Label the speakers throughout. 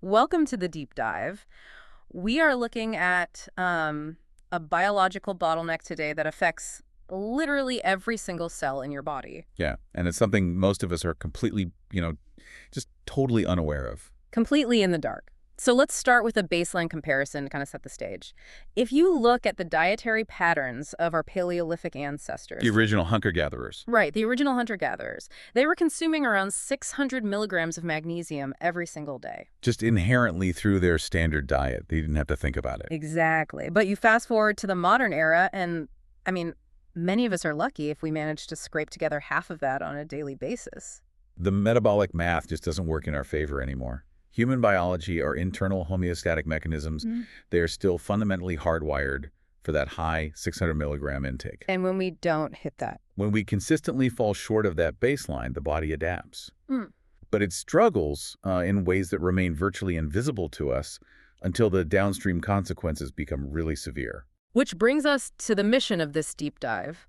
Speaker 1: Welcome to the deep dive. We are looking at a biological bottleneck today that affects literally every single cell in your body.
Speaker 2: Yeah, and it's something most of us are completely, just totally unaware of.
Speaker 1: Completely in the dark. So let's start with a baseline comparison to kind of set the stage. If you look at the dietary patterns of our Paleolithic ancestors.
Speaker 2: The original hunter-gatherers.
Speaker 1: Right, the original hunter-gatherers. They were consuming around 600 milligrams of magnesium every single day.
Speaker 2: Just inherently through their standard diet. They didn't have to think about it.
Speaker 1: Exactly. But you fast forward to the modern era, and, many of us are lucky if we manage to scrape together half of that on a daily basis.
Speaker 2: The metabolic math just doesn't work in our favor anymore. Human biology, our internal homeostatic mechanisms, they are still fundamentally hardwired for that high 600 milligram intake.
Speaker 1: And when we don't hit that.
Speaker 2: When we consistently fall short of that baseline, the body adapts. But it struggles in ways that remain virtually invisible to us until the downstream consequences become really severe.
Speaker 1: Which brings us to the mission of this deep dive.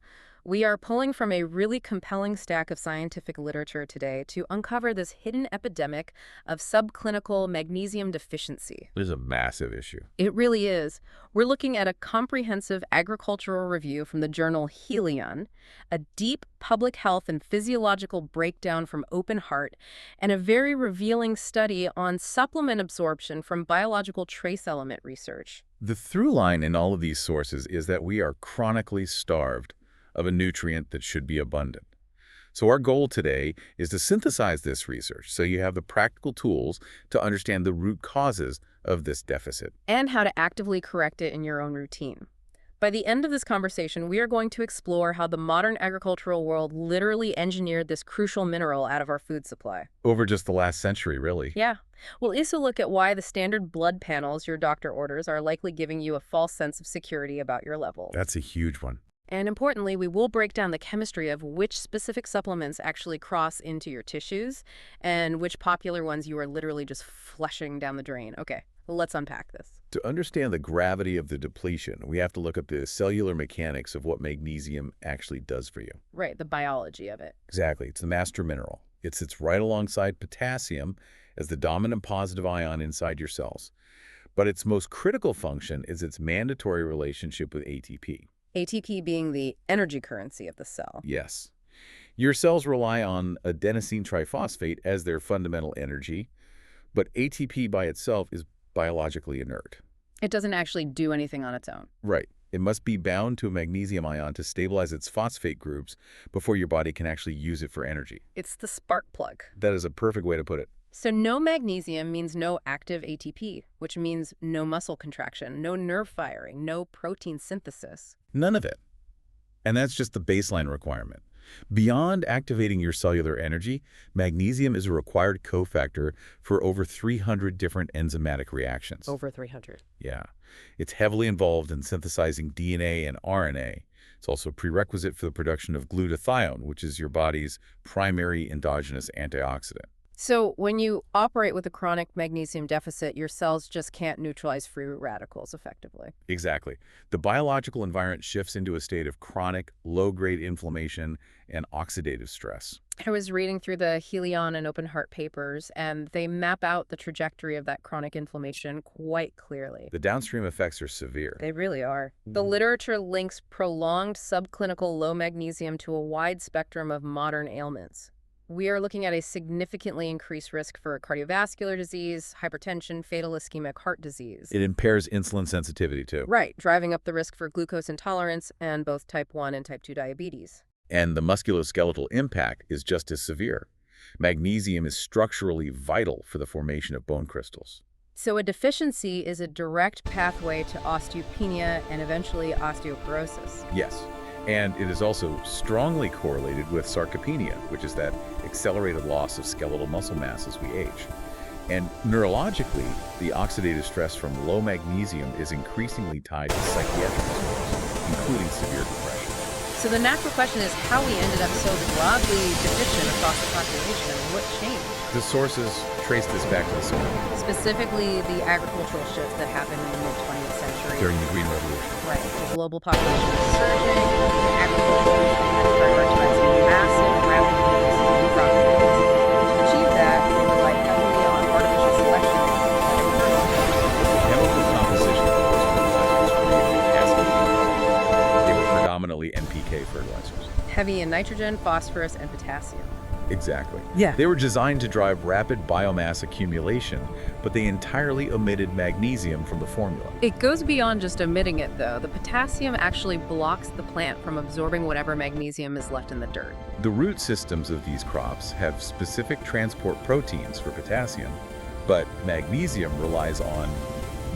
Speaker 1: We are pulling from a really compelling stack of scientific literature today to uncover this hidden epidemic of subclinical magnesium deficiency.
Speaker 2: It is a massive issue.
Speaker 1: It really is. We're looking at a comprehensive agricultural review from the journal Helion, a deep public health and physiological breakdown from Open Heart, and a very revealing study on supplement absorption from biological trace element research.
Speaker 2: The through line in all of these sources is that we are chronically starved of a nutrient that should be abundant. So our goal today is to synthesize this research so you have the practical tools to understand the root causes of this deficit.
Speaker 1: And how to actively correct it in your own routine. By the end of this conversation, we are going to explore how the modern agricultural world literally engineered this crucial mineral out of our food supply.
Speaker 2: Over just the last century, really.
Speaker 1: Yeah. We'll also look at why the standard blood panels your doctor orders are likely giving you a false sense of security about your levels.
Speaker 2: That's a huge one.
Speaker 1: And importantly, we will break down the chemistry of which specific supplements actually cross into your tissues and which popular ones you are literally just flushing down the drain. Okay, let's unpack this.
Speaker 2: To understand the gravity of the depletion, we have to look at the cellular mechanics of what magnesium actually does for you.
Speaker 1: Right, the biology of it.
Speaker 2: Exactly. It's the master mineral. It sits right alongside potassium as the dominant positive ion inside your cells. But its most critical function is its mandatory relationship with ATP.
Speaker 1: ATP being the energy currency of the cell.
Speaker 2: Yes. Your cells rely on adenosine triphosphate as their fundamental energy, but ATP by itself is biologically inert.
Speaker 1: It doesn't actually do anything on its own.
Speaker 2: Right. It must be bound to a magnesium ion to stabilize its phosphate groups before your body can actually use it for energy.
Speaker 1: It's the spark plug.
Speaker 2: That is a perfect way to put it.
Speaker 1: So no magnesium means no active ATP, which means no muscle contraction, no nerve firing, no protein synthesis.
Speaker 2: None of it. And that's just the baseline requirement. Beyond activating your cellular energy, magnesium is a required cofactor for over 300 different enzymatic reactions.
Speaker 1: Over 300.
Speaker 2: Yeah. It's heavily involved in synthesizing DNA and RNA. It's also a prerequisite for the production of glutathione, which is your body's primary endogenous antioxidant.
Speaker 1: So when you operate with a chronic magnesium deficit, your cells just can't neutralize free radicals effectively.
Speaker 2: Exactly. The biological environment shifts into a state of chronic, low-grade inflammation and oxidative stress.
Speaker 1: I was reading through the Helion and Open Heart papers, and they map out the trajectory of that chronic inflammation quite clearly.
Speaker 2: The downstream effects are severe.
Speaker 1: They really are. The literature links prolonged subclinical low magnesium to a wide spectrum of modern ailments. We are looking at a significantly increased risk for cardiovascular disease, hypertension, fatal ischemic heart disease.
Speaker 2: It impairs insulin sensitivity, too.
Speaker 1: Right, driving up the risk for glucose intolerance and both type 1 and type 2 diabetes.
Speaker 2: And the musculoskeletal impact is just as severe. Magnesium is structurally vital for the formation of bone crystals.
Speaker 1: So a deficiency is a direct pathway to osteopenia and eventually osteoporosis.
Speaker 2: Yes. And it is also strongly correlated with sarcopenia, which is that accelerated loss of skeletal muscle mass as we age. And neurologically, the oxidative stress from low magnesium is increasingly tied to psychiatric disorders, including severe depression.
Speaker 1: So the natural question is how we ended up so broadly deficient across the population and what changed?
Speaker 2: The sources trace this back to the soil.
Speaker 1: Specifically, the agricultural shift that happened in the mid-20th century.
Speaker 2: During the Green Revolution.
Speaker 1: Right. The global population was surging, agriculture was prioritizing massive and rapid increases in crop yields. To achieve that, they relied heavily on artificial selection heavy in nitrogen, phosphorus, and potassium.
Speaker 2: Exactly.
Speaker 1: Yeah.
Speaker 2: They were designed to drive rapid biomass accumulation, but they entirely omitted magnesium from the formula.
Speaker 1: It goes beyond just omitting it, though. The potassium actually blocks the plant from absorbing whatever magnesium is left in the dirt.
Speaker 2: The root systems of these crops have specific transport proteins for potassium, but magnesium relies on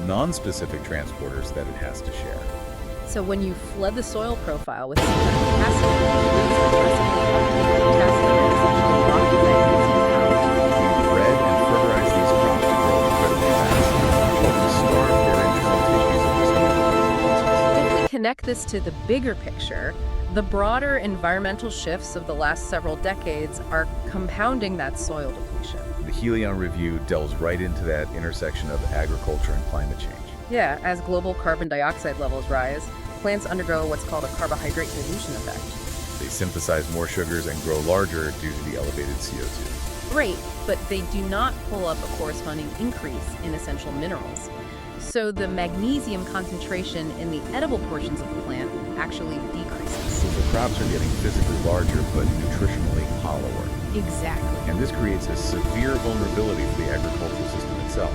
Speaker 2: non-specific transporters that it has to share.
Speaker 1: So when you flood the soil profile with synthetic potassium, the roots aggressively uptake the potassium and essentially lock the magnesium out.
Speaker 2: Bred and fertilize these crops to grow incredibly fast, helping starve their internal tissues of the small.
Speaker 1: If we connect this to the bigger picture, the broader environmental shifts of the last several decades are compounding that soil depletion.
Speaker 2: The Helion Review delves right into that intersection of agriculture and climate change.
Speaker 1: Yeah, as global carbon dioxide levels rise, plants undergo what's called a carbohydrate dilution effect.
Speaker 2: They synthesize more sugars and grow larger due to the elevated CO2.
Speaker 1: Great, but they do not pull up a corresponding increase in essential minerals. So the magnesium concentration in the edible portions of the plant actually decreases.
Speaker 2: So the crops are getting physically larger but nutritionally hollower.
Speaker 1: Exactly.
Speaker 2: And this creates a severe vulnerability for the agricultural system itself.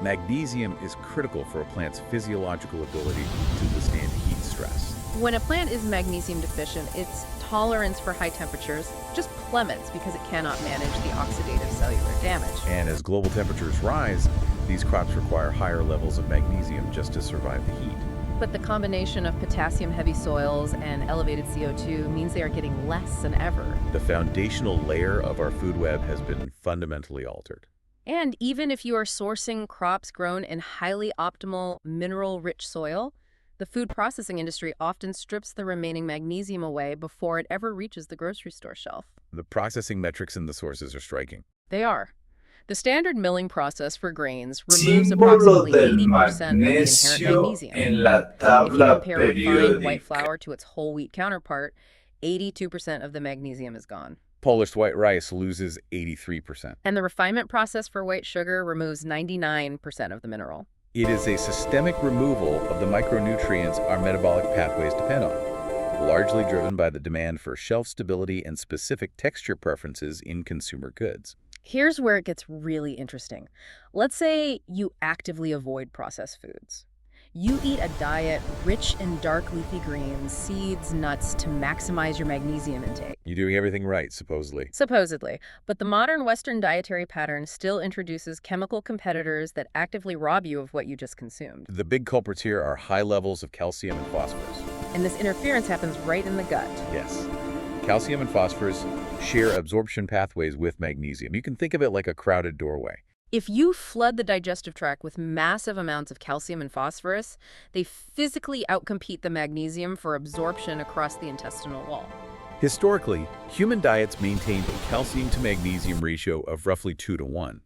Speaker 2: Magnesium is critical for a plant's physiological ability to withstand heat stress.
Speaker 1: When a plant is magnesium deficient, its tolerance for high temperatures just plummets because it cannot manage the oxidative cellular damage.
Speaker 2: And as global temperatures rise, these crops require higher levels of magnesium just to survive the heat.
Speaker 1: But the combination of potassium-heavy soils and elevated CO2 means they are getting less than ever.
Speaker 2: The foundational layer of our food web has been fundamentally altered.
Speaker 1: And even if you are sourcing crops grown in highly optimal, mineral-rich soil, the food processing industry often strips the remaining magnesium away before it ever reaches the grocery store shelf.
Speaker 2: The processing metrics in the sources are striking.
Speaker 1: They are. The standard milling process for grains removes approximately 80% of the inherent magnesium.
Speaker 3: En la
Speaker 1: If you
Speaker 3: tabla
Speaker 1: compare refined white
Speaker 3: periódica.
Speaker 1: flour to its whole wheat counterpart, 82% of the magnesium is gone.
Speaker 2: Polished white rice loses 83%.
Speaker 1: And the refinement process for white sugar removes 99% of the mineral.
Speaker 2: It is a systemic removal of the micronutrients our metabolic pathways depend on, largely driven by the demand for shelf stability and specific texture preferences in consumer goods.
Speaker 1: Here's where it gets really interesting. Let's say you actively avoid processed foods. You eat a diet rich in dark leafy greens, seeds, nuts to maximize your magnesium intake.
Speaker 2: You're doing everything right, supposedly.
Speaker 1: Supposedly, but the modern Western dietary pattern still introduces chemical competitors that actively rob you of what you just consumed.
Speaker 2: The big culprits here are high levels of calcium and phosphorus.
Speaker 1: And this interference happens right in the gut.
Speaker 2: Yes. Calcium and phosphorus share absorption pathways with magnesium. You can think of it like a crowded doorway.
Speaker 1: If you flood the digestive tract with massive amounts of calcium and phosphorus, they physically outcompete the magnesium for absorption across the intestinal wall.
Speaker 2: Historically, human diets maintained a calcium to magnesium ratio of roughly 2-to-1.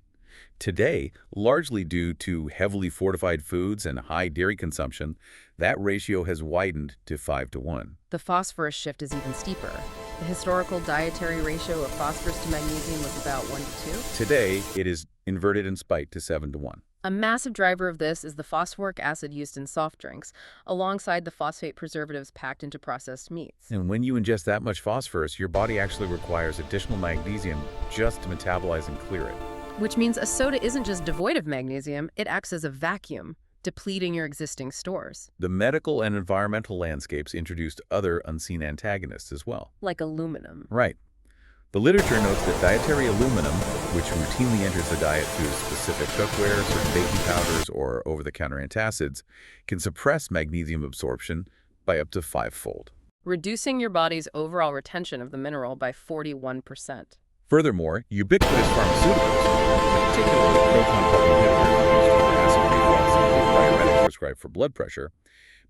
Speaker 2: Today, largely due to heavily fortified foods and high dairy consumption, that ratio has widened to 5-to-1.
Speaker 1: The phosphorus shift is even steeper. The historical dietary ratio of phosphorus to magnesium was about 1-to-2.
Speaker 2: Today, it is inverted and spiked to 7-to-1.
Speaker 1: A massive driver of this is the phosphoric acid used in soft drinks, alongside the phosphate preservatives packed into processed meats.
Speaker 2: And when you ingest that much phosphorus, your body actually requires additional magnesium just to metabolize and clear it.
Speaker 1: Which means a soda isn't just devoid of magnesium, it acts as a vacuum, depleting your existing stores.
Speaker 2: The medical and environmental landscapes introduced other unseen antagonists as well.
Speaker 1: Like aluminum.
Speaker 2: Right. The literature notes that dietary aluminum, which routinely enters the diet through specific cookware, certain baking powders, or over-the-counter antacids, can suppress magnesium absorption by up to 5-fold.
Speaker 1: Reducing your body's overall retention of the mineral by 41%.
Speaker 2: Furthermore, ubiquitous pharmaceuticals, particularly proton-pump inhibitors used for acid reflux and diuretics prescribed for blood pressure,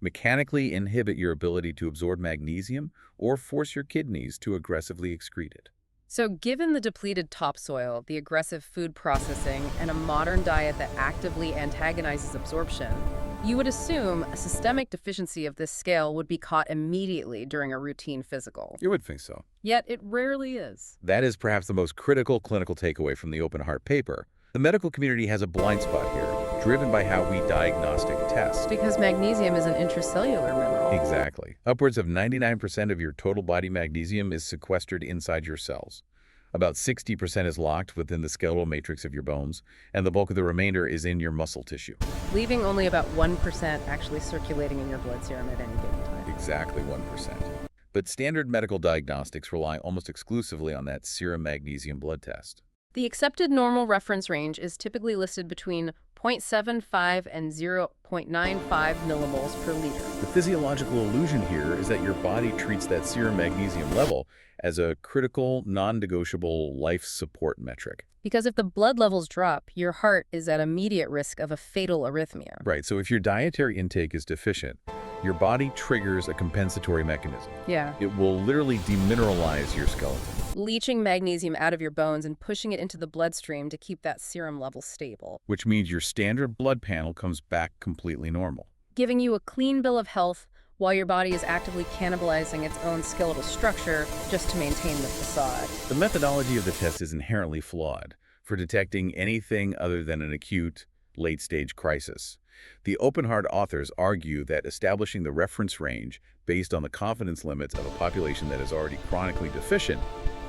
Speaker 2: mechanically inhibit your ability to absorb magnesium or force your kidneys to aggressively excrete it.
Speaker 1: So given the depleted topsoil, the aggressive food processing, and a modern diet that actively antagonizes absorption, you would assume a systemic deficiency of this scale would be caught immediately during a routine physical.
Speaker 2: You would think so.
Speaker 1: Yet it rarely is.
Speaker 2: That is perhaps the most critical clinical takeaway from the Open Heart paper. The medical community has a blind spot here. driven by how we diagnostic test.
Speaker 1: Because magnesium is an intracellular mineral.
Speaker 2: Exactly. Upwards of 99% of your total body magnesium is sequestered inside your cells. About 60% is locked within the skeletal matrix of your bones, and the bulk of the remainder is in your muscle tissue.
Speaker 1: Leaving only about 1% actually circulating in your blood serum at any given time.
Speaker 2: Exactly 1%. But standard medical diagnostics rely almost exclusively on that serum magnesium blood test.
Speaker 1: The accepted normal reference range is typically listed between 0.75 and 0.95 millimoles per liter.
Speaker 2: The physiological illusion here is that your body treats that serum magnesium level as a critical, non-negotiable life support metric.
Speaker 1: Because if the blood levels drop, your heart is at immediate risk of a fatal arrhythmia.
Speaker 2: Right, so if your dietary intake is deficient, your body triggers a compensatory mechanism.
Speaker 1: Yeah.
Speaker 2: It will literally demineralize your skeleton.
Speaker 1: Leaching magnesium out of your bones and pushing it into the bloodstream to keep that serum level stable.
Speaker 2: Which means your standard blood panel comes back completely normal.
Speaker 1: Giving you a clean bill of health while your body is actively cannibalizing its own skeletal structure just to maintain the facade.
Speaker 2: The methodology of the test is inherently flawed for detecting anything other than an acute, late-stage crisis. The open-heart authors argue that establishing the reference range based on the confidence limits of a population that is already chronically deficient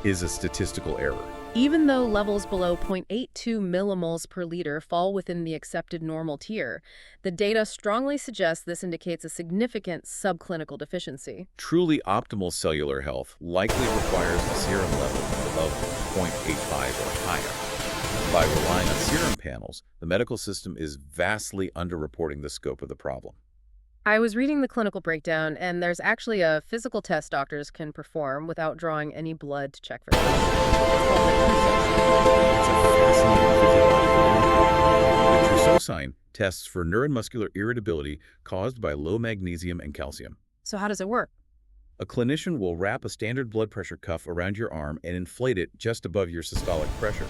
Speaker 2: is a statistical error.
Speaker 1: Even though levels below 0.82 millimoles per liter fall within the accepted normal tier, the data strongly suggests this indicates a significant subclinical deficiency.
Speaker 2: Truly optimal cellular health likely requires a serum level above 0.85 or higher. By relying on serum panels, the medical system is vastly underreporting the scope of the problem.
Speaker 1: I was reading the clinical breakdown, and there's actually a physical test doctors can perform without drawing any blood to check for this.
Speaker 2: It's a fascinating physiological. The Trousseau tests for neuromuscular irritability caused by low magnesium and calcium.
Speaker 1: So how does it work?
Speaker 2: A clinician will wrap a standard blood pressure cuff around your arm and inflate it just above your systolic pressure.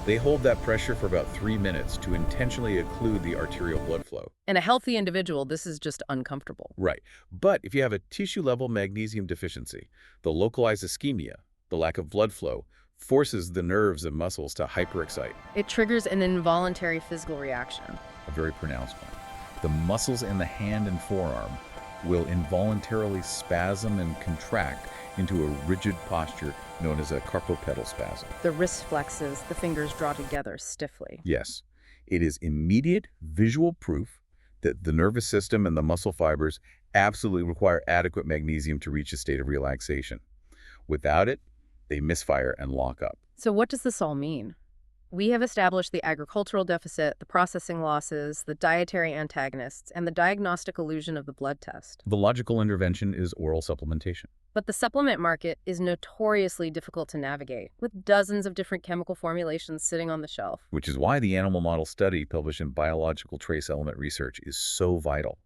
Speaker 2: They hold that pressure for about 3 minutes to intentionally occlude the arterial blood flow.
Speaker 1: In a healthy individual, this is just uncomfortable.
Speaker 2: Right. But if you have a tissue-level magnesium deficiency, the localized ischemia, the lack of blood flow, forces the nerves and muscles to hyperexcite.
Speaker 1: It triggers an involuntary physical reaction.
Speaker 2: A very pronounced one. The muscles in the hand and forearm will involuntarily spasm and contract into a rigid posture known as a carpopedal spasm.
Speaker 1: The wrist flexes, the fingers draw together stiffly.
Speaker 2: Yes, it is immediate visual proof that the nervous system and the muscle fibers absolutely require adequate magnesium to reach a state of relaxation. Without it, they misfire and lock up.
Speaker 1: So what does this all mean? We have established the agricultural deficit, the processing losses, the dietary antagonists, and the diagnostic illusion of the blood test.
Speaker 2: The logical intervention is oral supplementation.
Speaker 1: But the supplement market is notoriously difficult to navigate, with dozens of different chemical formulations sitting on the shelf.
Speaker 2: Which is why the animal model study published in Biological Trace Element Research is so vital.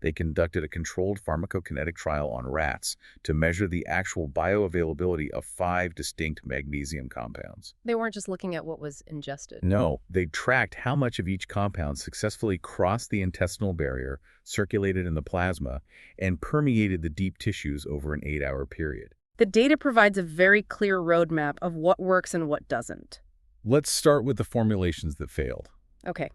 Speaker 2: They conducted a controlled pharmacokinetic trial on rats to measure the actual bioavailability of 5 distinct magnesium compounds.
Speaker 1: They weren't just looking at what was ingested.
Speaker 2: No, they tracked how much of each compound successfully crossed the intestinal barrier, circulated in the plasma, and permeated the deep tissues over an 8-hour period.
Speaker 1: The data provides a very clear roadmap of what works and what doesn't.
Speaker 2: Let's start with the formulations that failed.
Speaker 1: Okay,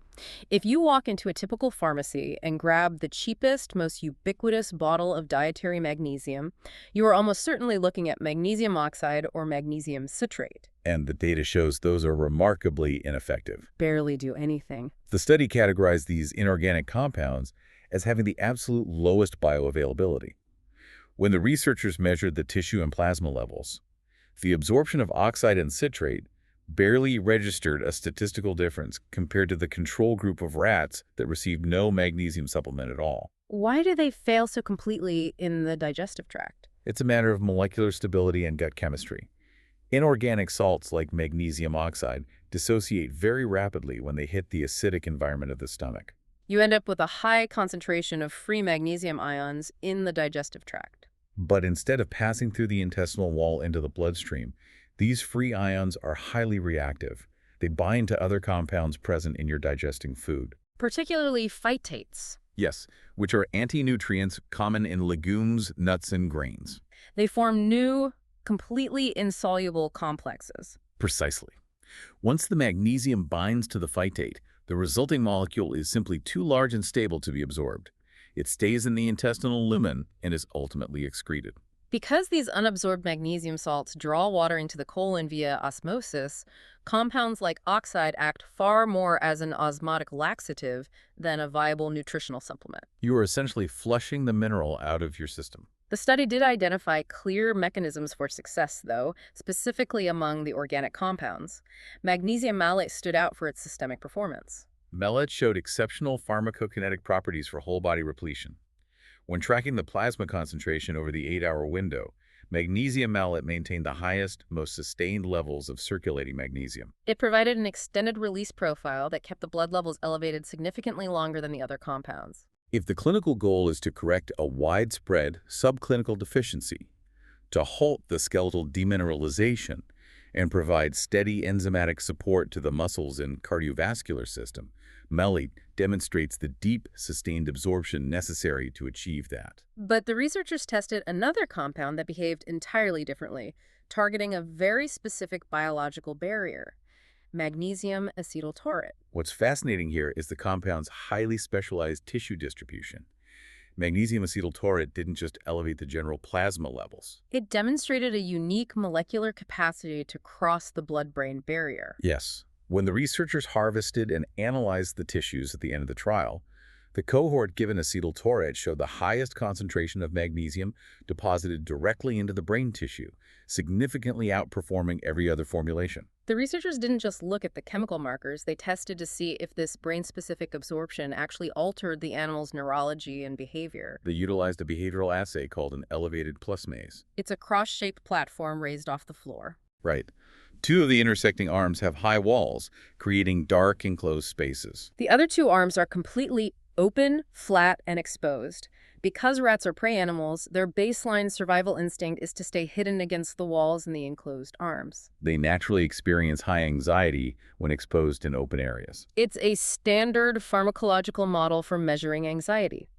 Speaker 1: if you walk into a typical pharmacy and grab the cheapest, most ubiquitous bottle of dietary magnesium, you are almost certainly looking at magnesium oxide or magnesium citrate.
Speaker 2: And the data shows those are remarkably ineffective.
Speaker 1: Barely do anything.
Speaker 2: The study categorized these inorganic compounds as having the absolute lowest bioavailability. When the researchers measured the tissue and plasma levels, the absorption of oxide and citrate barely registered a statistical difference compared to the control group of rats that received no magnesium supplement at all.
Speaker 1: Why do they fail so completely in the digestive tract?
Speaker 2: It's a matter of molecular stability and gut chemistry. Inorganic salts like magnesium oxide dissociate very rapidly when they hit the acidic environment of the stomach.
Speaker 1: You end up with a high concentration of free magnesium ions in the digestive tract.
Speaker 2: But instead of passing through the intestinal wall into the bloodstream, these free ions are highly reactive. They bind to other compounds present in your digesting food.
Speaker 1: Particularly phytates.
Speaker 2: Yes, which are anti-nutrients common in legumes, nuts, and grains.
Speaker 1: They form new, completely insoluble complexes.
Speaker 2: Precisely. Once the magnesium binds to the phytate, The resulting molecule is simply too large and stable to be absorbed. It stays in the intestinal lumen and is ultimately excreted.
Speaker 1: Because these unabsorbed magnesium salts draw water into the colon via osmosis, compounds like oxide act far more as an osmotic laxative than a viable nutritional supplement.
Speaker 2: You are essentially flushing the mineral out of your system.
Speaker 1: The study did identify clear mechanisms for success, though, specifically among the organic compounds. Magnesium malate stood out for its systemic performance.
Speaker 2: Malate showed exceptional pharmacokinetic properties for whole-body repletion. When tracking the plasma concentration over the 8-hour window, magnesium malate maintained the highest, most sustained levels of circulating magnesium.
Speaker 1: It provided an extended release profile that kept the blood levels elevated significantly longer than the other compounds.
Speaker 2: If the clinical goal is to correct a widespread subclinical deficiency, to halt the skeletal demineralization, and provide steady enzymatic support to the muscles and cardiovascular system, malate demonstrates the deep, sustained absorption necessary to achieve that.
Speaker 1: But the researchers tested another compound that behaved entirely differently, targeting a very specific biological barrier: magnesium acetyltaurate.
Speaker 2: What's fascinating here is the compound's highly specialized tissue distribution. Magnesium acetyltaurate didn't just elevate the general plasma levels.
Speaker 1: It demonstrated a unique molecular capacity to cross the blood-brain barrier.
Speaker 2: Yes. When the researchers harvested and analyzed the tissues at the end of the trial, the cohort given acetyltaurate showed the highest concentration of magnesium deposited directly into the brain tissue, significantly outperforming every other formulation.
Speaker 1: The researchers didn't just look at the chemical markers, they tested to see if this brain-specific absorption actually altered the animal's neurology and behavior.
Speaker 2: They utilized a behavioral assay called an elevated plus maze.
Speaker 1: It's a cross-shaped platform raised off the floor.
Speaker 2: Right. Two of the intersecting arms have high walls, creating dark, enclosed spaces.
Speaker 1: The other two arms are completely open, flat, and exposed. Because rats are prey animals, their baseline survival instinct is to stay hidden against the walls in the enclosed arms.
Speaker 2: They naturally experience high anxiety when exposed in open areas.
Speaker 1: It's a standard pharmacological model for measuring anxiety.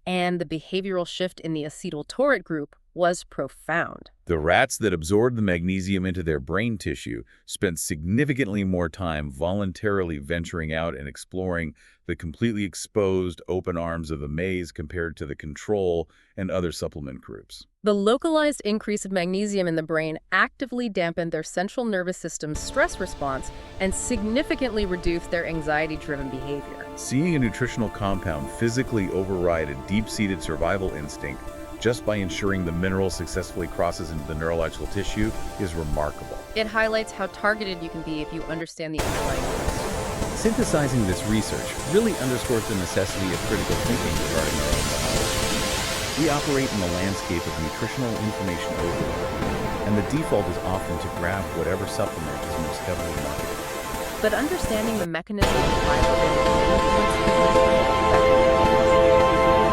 Speaker 1: And the behavioral shift in the acetyltaurate group was profound.
Speaker 2: The rats that absorbed the magnesium into their brain tissue spent significantly more time voluntarily venturing out and exploring the completely exposed open arms of the maze compared to the control and other supplement groups.
Speaker 1: The localized increase of magnesium in the brain actively dampened their central nervous system's stress response and significantly reduced their anxiety-driven behavior.
Speaker 2: Seeing a nutritional compound physically override a deep-seated survival instinct just by ensuring the mineral successfully crosses into the neurological tissue is remarkable.
Speaker 1: It highlights how targeted you can be if you understand the underlying cause.
Speaker 2: Synthesizing this research really underscores the necessity of critical thinking regarding our own biology. We operate in the landscape of nutritional information overload, and the default is often to grab whatever supplement is most heavily marketed.
Speaker 1: But understanding the mechanism of biology,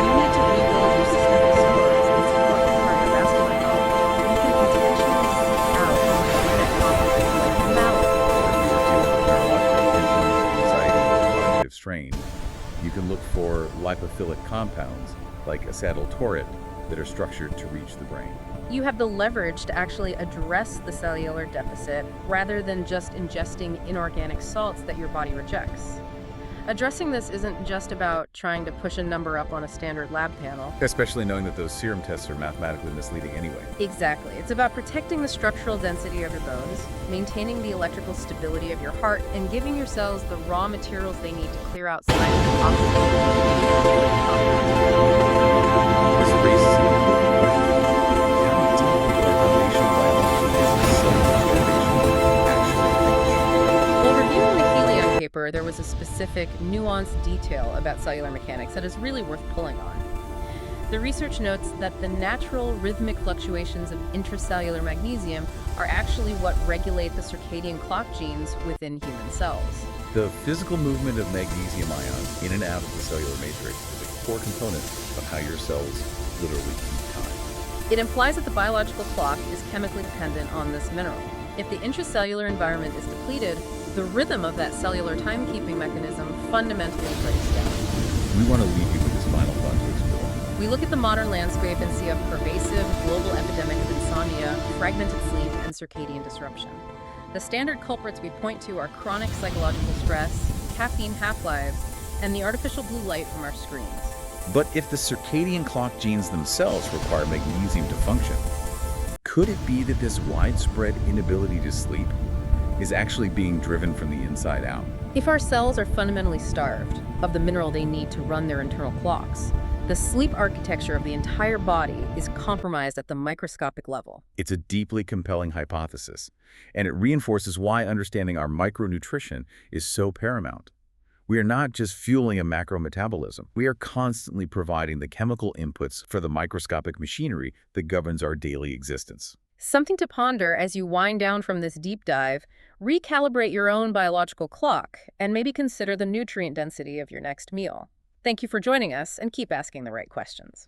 Speaker 1: you need to rebuild your systemic stores and support the cardiovascular health. You can intentionally seek out organic compounds like malate.
Speaker 2: Anxiety, strain, you can look for lipophilic compounds like acetyltaurate that are structured to reach the brain.
Speaker 1: You have the leverage to actually address the cellular deficit rather than just ingesting inorganic salts that your body rejects. Addressing this isn't just about trying to push a number up on a standard lab panel.
Speaker 2: Especially knowing that those serum tests are mathematically misleading anyway.
Speaker 1: Exactly. It's about protecting the structural density of your bones, maintaining the electrical stability of your heart, and giving your cells the raw materials they need to clear out signs of oxidation.
Speaker 2: This raises an important question. How deep into our foundational biology is cellular actually?
Speaker 1: While reviewing the Helion paper, there was a specific, nuanced detail about cellular mechanics that is really worth pulling on. The research notes that the natural rhythmic fluctuations of intracellular magnesium are actually what regulate the circadian clock genes within human cells.
Speaker 2: The physical movement of magnesium ions in and out of the cellular matrix is a core component of how your cells literally keep time.
Speaker 1: It implies that the biological clock is chemically dependent on this mineral. If the intracellular environment is depleted, the rhythm of that cellular timekeeping mechanism fundamentally breaks down.
Speaker 2: We want to leave you with this final thought to explore.
Speaker 1: We look at the modern landscape and see a pervasive global epidemic of insomnia, fragmented sleep, and circadian disruption. The standard culprits we point to are chronic psychological stress, caffeine half-lives, and the artificial blue light from our screens.
Speaker 2: But if the circadian clock genes themselves require magnesium to function, could it be that this widespread inability to sleep is actually being driven from the inside out?
Speaker 1: If our cells are fundamentally starved of the mineral they need to run their internal clocks, the sleep architecture of the entire body is compromised at the microscopic level.
Speaker 2: It's a deeply compelling hypothesis, and it reinforces why understanding our micronutrition is so paramount. We are not just fueling a macrometabolism. We are constantly providing the chemical inputs for the microscopic machinery that governs our daily existence.
Speaker 1: Something to ponder as you wind down from this deep dive, recalibrate your own biological clock, and maybe consider the nutrient density of your next meal. Thank you for joining us, and keep asking the right questions.